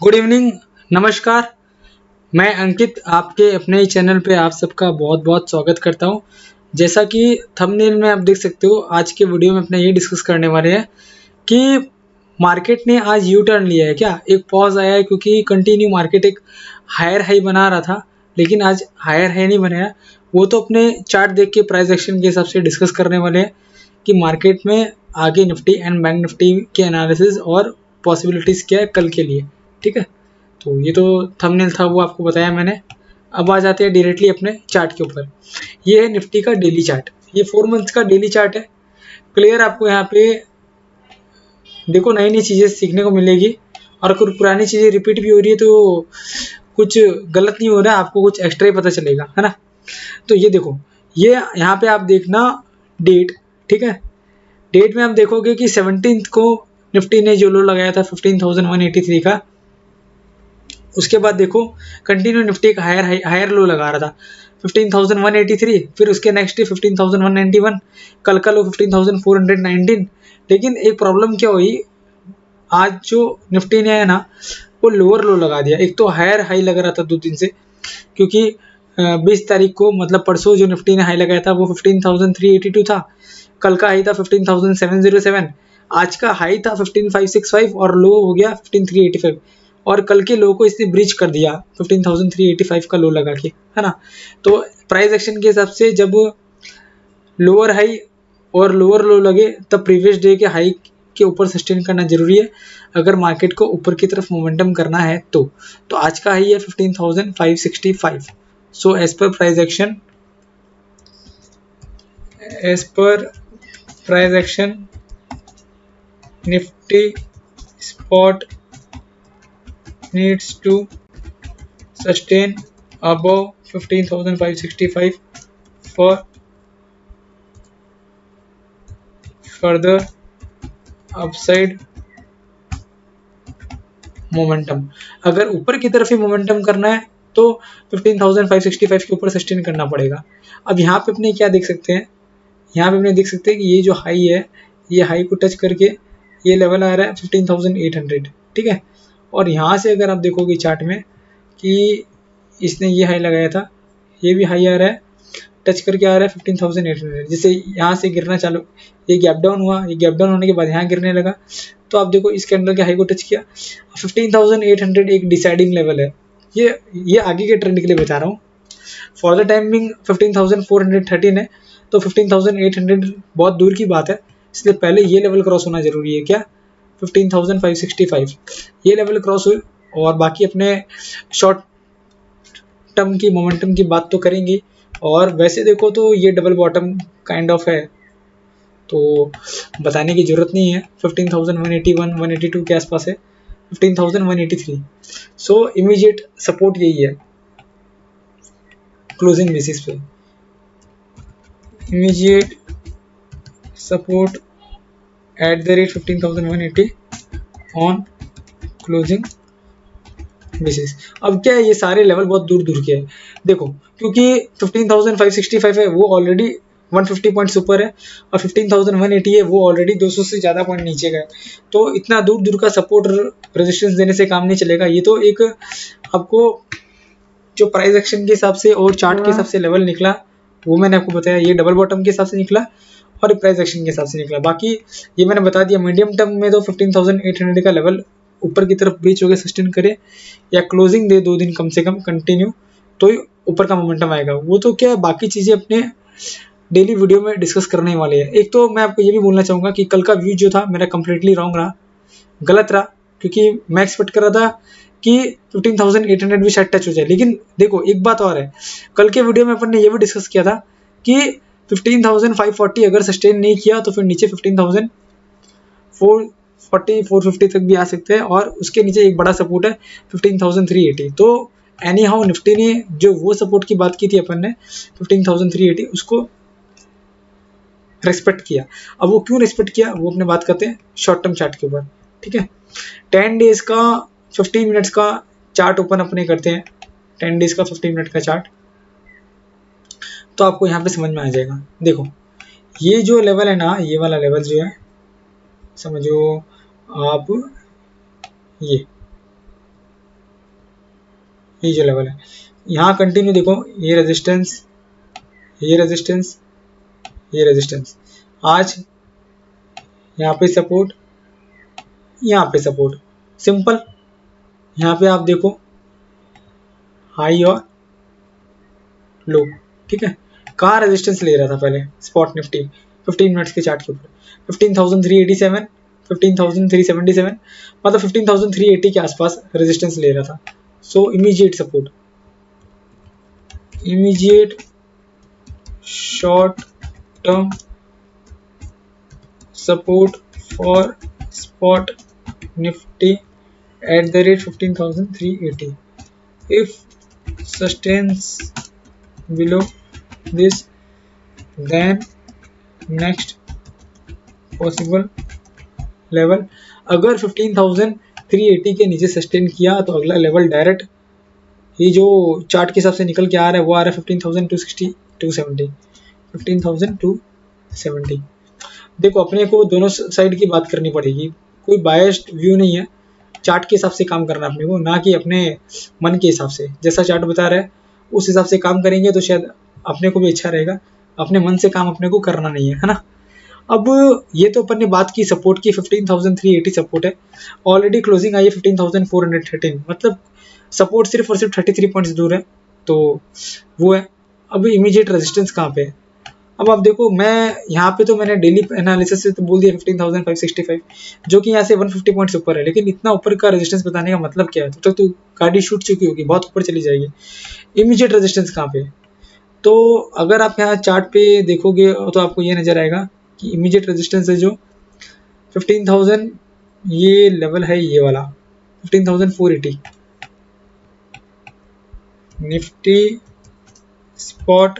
Good evening, नमस्कार। मैं अंकित आपके अपने ही चैनल पे आप सबका बहुत बहुत स्वागत करता हूँ। जैसा कि थंबनेल में आप देख सकते हो, आज के वीडियो में अपने ये डिस्कस करने वाले हैं कि मार्केट ने आज यू टर्न लिया है क्या। एक पॉज आया है क्योंकि कंटिन्यू मार्केट एक हायर हाई बना रहा था, लेकिन आज हायर हाई नहीं बनाया। वो तो अपने चार्ट देख के प्राइस एक्शन के हिसाब से डिस्कस करने वाले हैं कि मार्केट में आगे निफ्टी एंड बैंक निफ्टी के एनालिसिस और पॉसिबिलिटीज़ क्या है कल के लिए। ठीक है, तो ये तो थंबनेल था, वो आपको बताया मैंने। अब आ जाते हैं डायरेक्टली अपने चार्ट के ऊपर। ये है निफ्टी का डेली चार्ट, ये 4 मंथ्स का डेली चार्ट है। क्लियर आपको यहाँ पे देखो नई नई चीज़ें सीखने को मिलेगी, और कुछ पुरानी चीज़ें रिपीट भी हो रही है तो कुछ गलत नहीं हो रहा है, आपको कुछ एक्स्ट्रा ही पता चलेगा, है ना। तो ये देखो, ये यहाँ पे आप देखना डेट। ठीक है, डेट में आप देखोगे कि 17th को निफ्टी ने जो लो लगाया था 15,183 का, उसके बाद देखो कंटिन्यू निफ्टी एक हायर लो लगा रहा था 15,183, फिर उसके नेक्स्ट डे 15,191, कल का लो 15,419। लेकिन एक प्रॉब्लम क्या हुई, आज जो निफ्टी ने है ना वो लोअर लो लगा दिया। एक तो हायर हाई लग रहा था 2 दिन से, क्योंकि 20 तारीख को मतलब परसों जो निफ्टी ने हाई लगाया था वो 15,382 था, कल का हाई था 15,707, आज का हाई था 15,565 और लो हो गया 15,385, और कल के लो को इसने ब्रिज कर दिया 15,385 का लो लगा के, है ना। तो प्राइस एक्शन के हिसाब से जब लोअर हाई और लोअर लो लगे तब प्रीवियस डे के हाई के ऊपर सस्टेन करना जरूरी है अगर मार्केट को ऊपर की तरफ मोमेंटम करना है तो आज का हाई है 15,565। So as per price action Nifty spot needs to sustain above 15,565 for further upside momentum. अगर ऊपर की तरफ ही मोमेंटम करना है तो 15,565 के ऊपर सस्टेन करना पड़ेगा। अब यहाँ पे अपने क्या देख सकते हैं, यहाँ पे अपने देख सकते हैं कि ये जो हाई है, ये हाई को टच करके ये लेवल आ रहा है 15,800। ठीक है, और यहाँ से अगर आप देखोगे चार्ट में कि इसने ये हाई लगाया था, ये भी हाई आ रहा है, टच करके आ रहा है 15,800। जैसे यहाँ से गिरना चालू, ये गैप डाउन हुआ, ये गैप डाउन होने के बाद यहाँ गिरने लगा, तो आप देखो इस कैंडल के हाई को टच किया। 15,800 एक डिसाइडिंग लेवल है। ये आगे के ट्रेंड के लिए बता रहा हूँ। फॉर द टाइमिंग 15,413 है, तो 15,800 बहुत दूर की बात है, इसलिए पहले ये लेवल क्रॉस होना जरूरी है। क्या? 15,565 ये लेवल क्रॉस हुई, और बाकी अपने शॉर्ट टर्म की मोमेंटम की बात तो करेंगे। और वैसे देखो तो ये डबल बॉटम काइंड ऑफ है, तो बताने की जरूरत नहीं है। 15,181 182 के आसपास है, 15,183। सो इमीडिएट सपोर्ट यही है क्लोजिंग बेसिस पे। Immediate support at the rate 15,180 on closing basis. अब क्या है, ये सारे लेवल बहुत दूर दूर के हैं। देखो क्योंकि 15,565 है वो ऑलरेडी 150 पॉइंट्स ऊपर है, और 15,180 है वो ऑलरेडी 200 से ज़्यादा पॉइंट नीचे गए, तो इतना दूर दूर का सपोर्ट रेजिस्टेंस देने से काम नहीं चलेगा। ये तो एक आपको जो प्राइस एक्शन के हिसाब से और चार्ट के हिसाब से लेवल निकला वो मैंने आपको बताया, ये डबल बॉटम के हिसाब से निकला और प्राइस एक्शन के हिसाब से निकला। बाकी ये मैंने बता दिया, मीडियम टर्म में तो 15,800 का लेवल ऊपर की तरफ ब्रीच होकर सस्टेन करे या क्लोजिंग दे 2 दिन कम से कम कंटिन्यू, तो ही ऊपर का मोमेंटम आएगा। वो तो क्या है, बाकी चीज़ें अपने डेली वीडियो में डिस्कस करने वाले हैं। एक तो मैं आपको ये भी बोलना चाहूँगा कि कल का व्यू जो था मेरा कंप्लीटली रॉन्ग रहा, गलत रहा, क्योंकि मैं एक्सपेक्ट कर रहा था कि 15,800 भी शायद टच हो जाए। लेकिन देखो एक बात और है, कल के वीडियो में अपन ने ये भी डिस्कस किया था कि 15,540 अगर सस्टेन नहीं किया तो फिर नीचे 15,440 450 तक भी आ सकते हैं, और उसके नीचे एक बड़ा सपोर्ट है 15,380। तो एनी हाउ निफ्टी ने जो वो सपोर्ट की बात की थी अपन ने 15,380, उसको रेस्पेक्ट किया। अब वो क्यों रेस्पेक्ट किया वो अपने बात करते हैं शॉर्ट टर्म चार्ट के ऊपर। ठीक है, 10 डेज का 50 मिनट्स का चार्ट ओपन अपने करते हैं, 10 डेज का 50 मिनट का चार्ट, तो आपको यहाँ पे समझ में आ जाएगा। देखो ये जो लेवल है ना, ये वाला लेवल जो है, समझो आप ये जो लेवल है, यहाँ कंटिन्यू देखो, ये रेजिस्टेंस, ये रेजिस्टेंस, ये रेजिस्टेंस, आज यहाँ पे सपोर्ट, यहाँ पे सपोर्ट, सिंपल। यहाँ पे आप देखो हाई और लो, ठीक है। कहाँ रेजिस्टेंस ले रहा था पहले स्पॉट निफ्टी 15 मिनट्स के चार्ट के ऊपर, 15,387, 15,377, मतलब 15,380 के आसपास रेजिस्टेंस ले रहा था। So immediate support, immediate short term support for spot Nifty at the rate 15,380. If sustains below this, then next possible level, अगर 15,380 के नीचे सस्टेन किया तो अगला लेवल डायरेक्ट ये जो चार्ट के हिसाब से निकल के आ रहा है वो आ रहा है 15,260, 270, 15,270। देखो अपने को दोनों साइड की बात करनी पड़ेगी, कोई बायस्ड व्यू नहीं है, चार्ट के हिसाब से काम करना अपने को, ना कि अपने मन के हिसाब से। जैसा चार्ट बता रहा है उस हिसाब से काम करेंगे तो शायद अपने को भी अच्छा रहेगा, अपने मन से काम अपने को करना नहीं है ना। अब ये तो अपन ने बात की सपोर्ट की, 15,380 सपोर्ट है, ऑलरेडी क्लोजिंग आई है 15,413, मतलब सपोर्ट सिर्फ और सिर्फ 33 पॉइंट्स दूर है, तो वो है। अब इमीडिएट रेजिस्टेंस कहाँ पे है, अब आप देखो, मैं यहाँ पे तो मैंने डेली एनालिसिस से तो बोल दिया 15,565, जो कि यहाँ से 150 पॉइंट्स ऊपर है, लेकिन इतना ऊपर का रेजिस्टेंस बताने का मतलब क्या है, तब तक तो गाड़ी शूट चुकी होगी, बहुत ऊपर चली जाएगी। इमीडिएट रेजिस्टेंस कहाँ पे, तो अगर आप यहाँ चार्ट पे देखोगे तो आपको ये नजर आएगा कि इमीडिएट रेजिस्टेंस है जो 15,000, ये लेवल है ये वाला 15,480, Nifty spot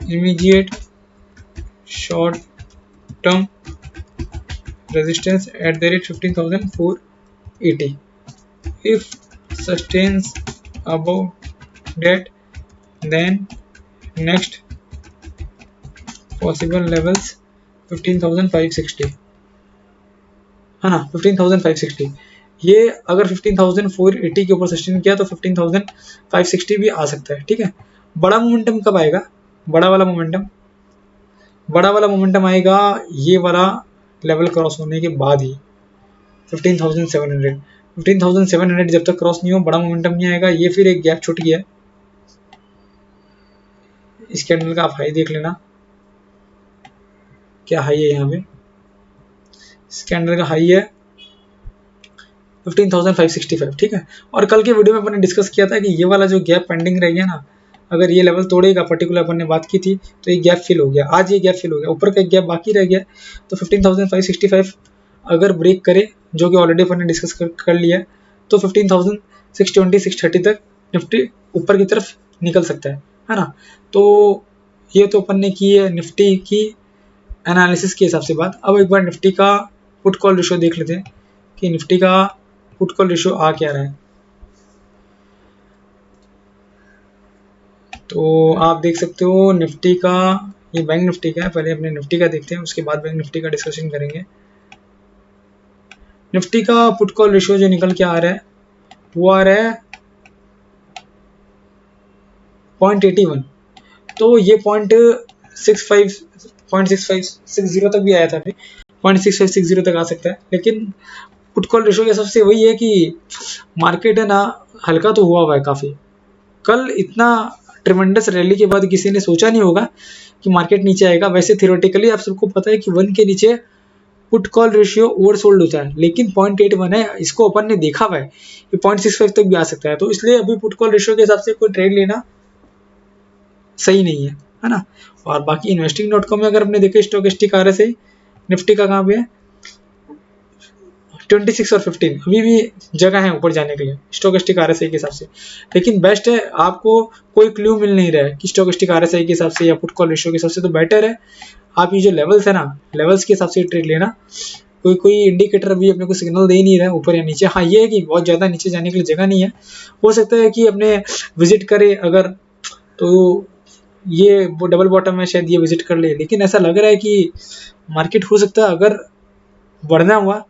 immediate short term resistance at the rate 15,480. If sustains above that, then next possible levels 15,560 है ना, 15,560। ये अगर 15,480 के ऊपर सस्टेन किया तो 15,560 भी आ सकता है, ठीक है। बड़ा मोमेंटम कब आएगा, बड़ा वाला मोमेंटम आएगा ये वाला लेवल क्रॉस होने के बाद ही, 15,700 जब तक क्रॉस नहीं हो बड़ा मोमेंटम नहीं आएगा। ये फिर एक गैप छूट गया है, इस कैंडल का आप हाई देख लेना, क्या हाई है यहाँ पे, इस कैंडल का हाई है 15,565, ठीक है। और कल के वीडियो में अपन ने डिस्कस किया था कि ये वाला जो गैप पेंडिंग रह गया ना, अगर ये लेवल तोड़ेगा पर्टिकुलर, अपन ने बात की थी, तो ये गैप फिल हो गया, आज ये गैप फिल हो गया, ऊपर का एक गैप बाकी रह गया, तो 15,565 अगर ब्रेक करे, जो कि ऑलरेडी अपन ने डिस्कस कर लिया है, तो 15,620, 630 तक निफ्टी ऊपर की तरफ निकल सकता है ना। तो ये तो अपन ने की है निफ्टी की एनालिसिस के हिसाब से बात। अब एक बार निफ्टी का पुट कॉल रेशियो देख लेते हैं कि निफ्टी का पुट कॉल रेशियो आ क्या रहा है। तो आप देख सकते हो निफ्टी का, ये बैंक निफ्टी का है, पहले अपने निफ्टी का देखते हैं, उसके बाद बैंक निफ्टी का डिस्कशन करेंगे। निफ्टी का पुट कॉल रेशियो जो निकल के आ रहा है वो आ रहा है 0.81, तो ये 0.6560 तक भी आया था, 0.6560 तक आ सकता है, लेकिन पुट कॉल रेशियो के हिसाब से वही है कि मार्केट है ना हल्का तो हुआ है काफ़ी। कल इतना ट्रिमेंडस रैली के बाद किसी ने सोचा नहीं होगा कि मार्केट नीचे आएगा। वैसे थियोरेटिकली आप सबको पता है कि 1 के नीचे पुट कॉल रेशियो ओवरसोल्ड होता है, लेकिन 0.81 है, इसको अपन ने देखा हुआ है कि 0.65 तक भी आ सकता है, तो इसलिए अभी पुट कॉल रेशियो के हिसाब से कोई ट्रेड लेना सही नहीं है ना। और बाकी investing.com में अगर आपने देखे स्टोकेस्टिक RSI निफ्टी का कहाँ पे है 26 और 15, अभी भी जगह है ऊपर जाने के लिए स्टोकेस्टिक RSI के हिसाब से, लेकिन बेस्ट है, आपको कोई क्लू मिल नहीं रहा है कि स्टोकेस्टिक RSI के हिसाब से या पुट कॉल रेशियो के हिसाब से, तो बेटर है आप ये जो लेवल्स है ना, लेवल्स के हिसाब से ट्रेड लेना। कोई इंडिकेटर अभी अपने को सिग्नल दे ही नहीं रहा है ऊपर या नीचे। हाँ ये है कि बहुत ज़्यादा नीचे जाने के लिए जगह नहीं है, हो सकता है कि अपने विजिट करे अगर, तो ये वो डबल बॉटम है शायद ये विजिट कर ले, लेकिन ऐसा लग रहा है कि मार्केट हो सकता है अगर बढ़ना हुआ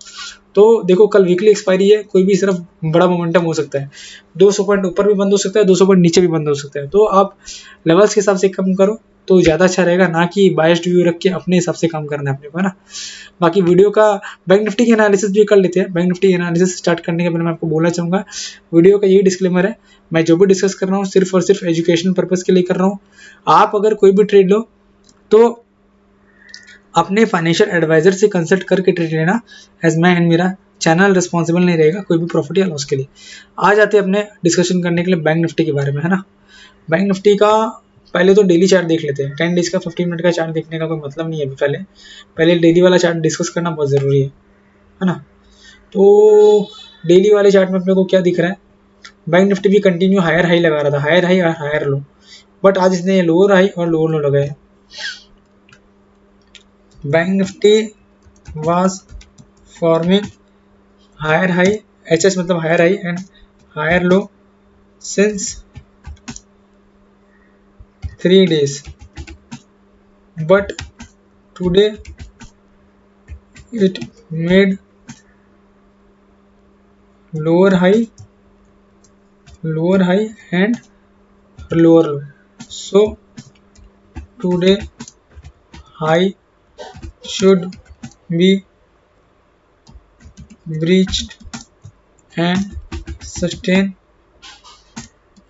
तो देखो कल वीकली एक्सपायरी है, कोई भी सिर्फ बड़ा मोमेंटम हो सकता है, 200 पॉइंट ऊपर भी बंद हो सकता है, 200 पॉइंट नीचे भी बंद हो सकता है। तो आप लेवल्स के हिसाब से कम करो तो ज़्यादा अच्छा रहेगा, ना कि बायस्ड व्यू रख के अपने हिसाब से काम करना है अपने को, है ना। बाकी वीडियो का बैंक निफ्टी की एनालिसिस भी कर लेते हैं। बैंक निफ्टी एनालिसिस स्टार्ट करने के पहले मैं आपको बोलना चाहूँगा, वीडियो का यही डिस्क्लेमर है, मैं जो भी डिस्कस कर रहा हूँ सिर्फ और सिर्फ एजुकेशन पर्पज़ के लिए कर रहा हूँ। आप अगर कोई भी ट्रेड लो तो अपने फाइनेंशियल एडवाइजर से कंसल्ट करके ट्रेड लेना, एज मैं एंड मेरा चैनल रिस्पॉन्सिबल नहीं रहेगा कोई भी प्रॉफिट या लॉस के लिए। आ जाते हैं अपने डिस्कशन करने के लिए बैंक निफ्टी के बारे में, है ना। बैंक निफ्टी का पहले तो डेली चार्ट देख लेते हैं। 10 डेज का 15 मिनट का चार्ट देखने का कोई मतलब नहीं है अभी, पहले डेली वाला चार्ट डिस्कस करना बहुत ज़रूरी है ना। तो डेली वाले चार्ट में अपने को क्या दिख रहा है, बैंक निफ्टी भी कंटिन्यू हायर हाई लगा रहा था, हायर हाई और हायर लो, बट आज इसने लोअर हाई और लोअर लो लगाए। Bank Nifty was forming higher high, HS मतलब higher high and higher low since 3 days, but today it made lower high and lower low. So today high should be breached and sustain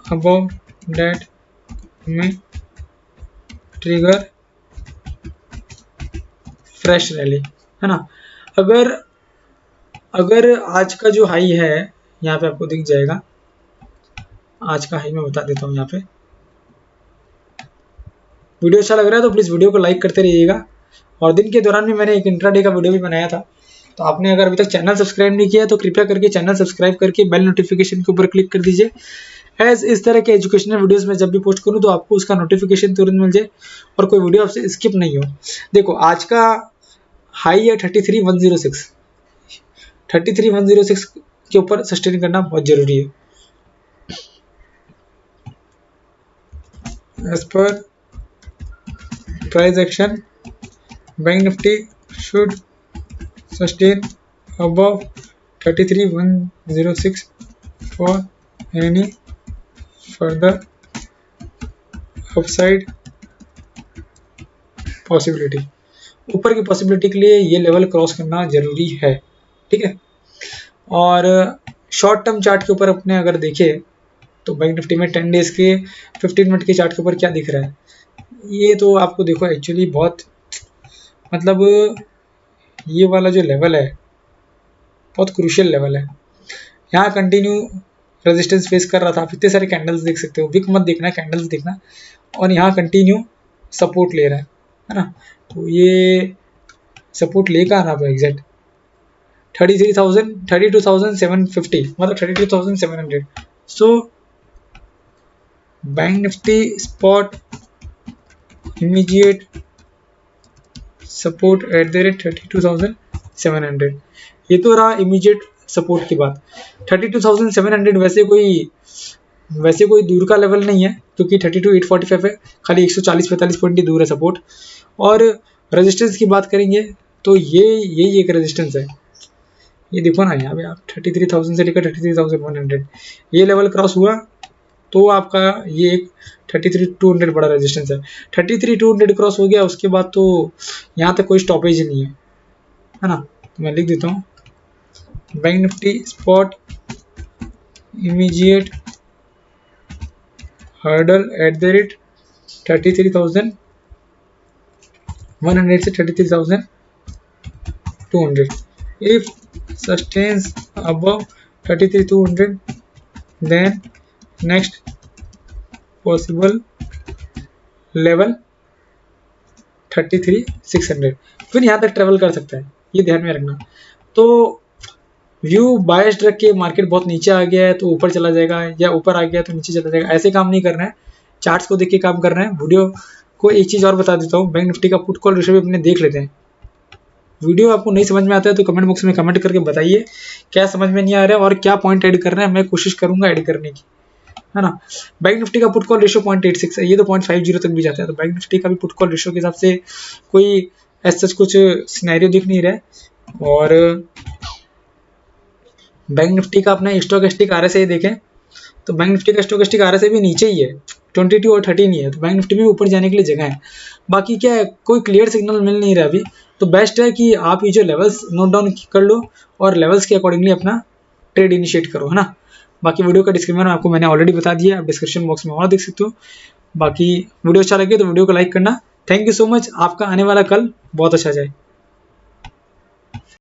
above that may trigger fresh rally, है ना। अगर आज का जो high है यहाँ पे आपको दिख जाएगा, आज का हाई मैं बता देता हूँ यहाँ पे। वीडियो अच्छा लग रहा है तो प्लीज़ वीडियो को लाइक करते रहिएगा। और दिन के दौरान भी मैंने एक इंट्राडे का वीडियो भी बनाया था, तो आपने अगर अभी तक चैनल सब्सक्राइब नहीं किया तो कृपया करके चैनल सब्सक्राइब करके बेल नोटिफिकेशन के ऊपर क्लिक कर दीजिए, एज इस तरह के एजुकेशनल वीडियोस में जब भी पोस्ट करूं तो आपको उसका नोटिफिकेशन तुरंत मिल जाए और कोई वीडियो आपसे स्किप नहीं हो। देखो आज का हाई है 33,106, 33,106 के ऊपर सस्टेन करना बहुत जरूरी है। As per price action bank Nifty should sustain above 33,106 for any further upside possibility. ऊपर की पॉसिबिलिटी के लिए ये लेवल क्रॉस करना जरूरी है, ठीक है। और शॉर्ट टर्म चार्ट के ऊपर अपने अगर देखें तो बैंक निफ्टी में 10 डेज के 15 मिनट के चार्ट के ऊपर क्या दिख रहा है, ये तो आपको देखो एक्चुअली बहुत मतलब ये वाला जो लेवल है बहुत क्रूशियल लेवल है। यहाँ कंटिन्यू रेजिस्टेंस फेस कर रहा था, आप इतने सारे कैंडल्स देख सकते हो, विक मत देखना, कैंडल्स देखना, और यहाँ कंटिन्यू सपोर्ट ले रहा है ना। तो ये सपोर्ट ले कहाँ रहा एग्जैक्ट 32,750 मतलब 32,700। So bank Nifty spot immediate support at the rate 32,700। ये तो रहा इमीडिएट सपोर्ट की बात। 32,700 वैसे कोई दूर का लेवल नहीं है, क्योंकि 32,845 है, खाली 140-45 पॉइंट ही दूर है सपोर्ट। और रेजिस्टेंस की बात करेंगे तो ये एक रेजिस्टेंस है, ये देखो ना यहाँ पे आप 33,000 से लेकर 33,100 ये लेवल क्रॉस हुआ तो आपका ये एक 33,200 बड़ा रेजिस्टेंस है। 33,200 क्रॉस हो गया उसके बाद तो यहाँ तक कोई स्टॉपेज नहीं है ना। तो मैं लिख देता हूँ bank Nifty spot immediate hurdle at the rate 33,100 से 33,200। If sustains above 33,200 then next possible level 33,600, फिर यहाँ तक ट्रेवल कर सकता है, ये ध्यान में रखना। तो व्यू बायस्ड रख के मार्केट बहुत नीचे आ गया है तो ऊपर चला जाएगा, या ऊपर आ गया तो नीचे चला जाएगा, ऐसे काम नहीं करना है। चार्ट्स को देख के काम करना है। वीडियो को एक चीज़ और बता देता हूँ, बैंक निफ्टी का पुट कॉल रेशियो भी अपने देख लेते हैं। वीडियो आपको नहीं समझ में आता है तो कमेंट बॉक्स में कमेंट करके बताइए क्या समझ में नहीं आ रहा है और क्या पॉइंट ऐड करना है, मैं कोशिश करूंगा ऐड करने की, है ना। बैंक निफ्टी का पुट कॉल रेशियो 0.86 है, ये तो 0.50 तक भी जाता है। तो बैंक निफ्टी का भी पुट कॉल रेशियो के हिसाब से कोई ऐसा कुछ सिनेरियो दिख नहीं रहा है। और बैंक निफ्टी का अपना स्टोकेस्टिक RSI देखें तो बैंक निफ्टी का स्टोकेस्टिक RSI भी नीचे ही है, 22 और 13 ही है, तो बैंक निफ्टी में ऊपर जाने के लिए जगह है। बाकी क्या है, कोई क्लियर सिग्नल मिल नहीं रहा अभी, तो बेस्ट है कि आप ये जो लेवल्स नोट डाउन कर लो और लेवल्स के अकॉर्डिंगली अपना ट्रेड इनिशिएट करो, है ना। बाकी वीडियो का डिस्क्रिप्शन आपको मैंने ऑलरेडी बता दिया, आप डिस्क्रिप्शन बॉक्स में और देख सकते हो। बाकी वीडियो अच्छा लगे तो वीडियो को लाइक करना। थैंक यू सो मच, आपका आने वाला कल बहुत अच्छा जाए।